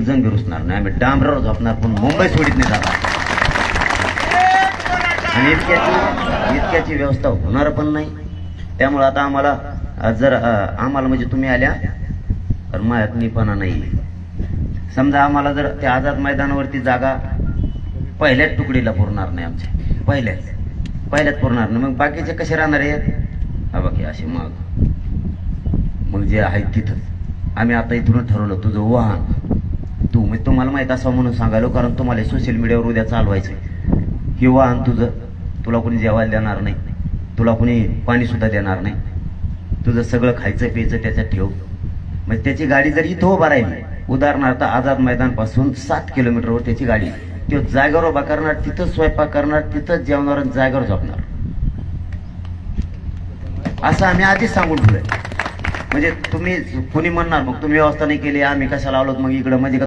जंगी रुसणार नाही, आम्ही डांबरावर झोपणार पण मुंबई सोडित नाही जाणार. आणि इतक्याची व्यवस्था होणार पण नाही. त्यामुळे आता आम्हाला जर आम्हाला म्हणजे तुम्ही आल्या तर मायातनीपणा नाही. समजा आम्हाला जर त्या आझाद मैदानावरती जागा पहिल्याच तुकडीला पुरणार नाही, आमच्या पहिल्याच पुरणार नाही, मग बाकीचे कसे राहणार आहेत? हा बाकी असे मग जे आहेत तिथंच आम्ही आता इथून ठरवलं तुझं वाहन तुम्हाला माहित असावं म्हणून सांगायलो, कारण तुम्हाला सोशल मीडियावर उद्या चालवायचं. हे वाहन तुझं, तुला कोणी जेवायला देणार नाही, तुला कोणी पाणी सुद्धा देणार नाही, तुझं सगळं खायचं प्यायचं त्याच्यात ठेव. मग त्याची गाडी जर इथं उभा राहिली, उदाहरणार्थ आझाद मैदान पासून 7 किलोमीटरवर त्याची गाडी, तो जागेवर उभा करणार, तिथंच स्वयंपाक करणार, तिथंच जेवणार आणि जागेवर झोपणार. असं आम्ही आधीच सांगून ठेवलंय. म्हणजे तुम्ही कोणी म्हणणार मग तुम्ही व्यवस्था नाही केली, आम्ही कशाला आलोत मग इकडं, म्हणजे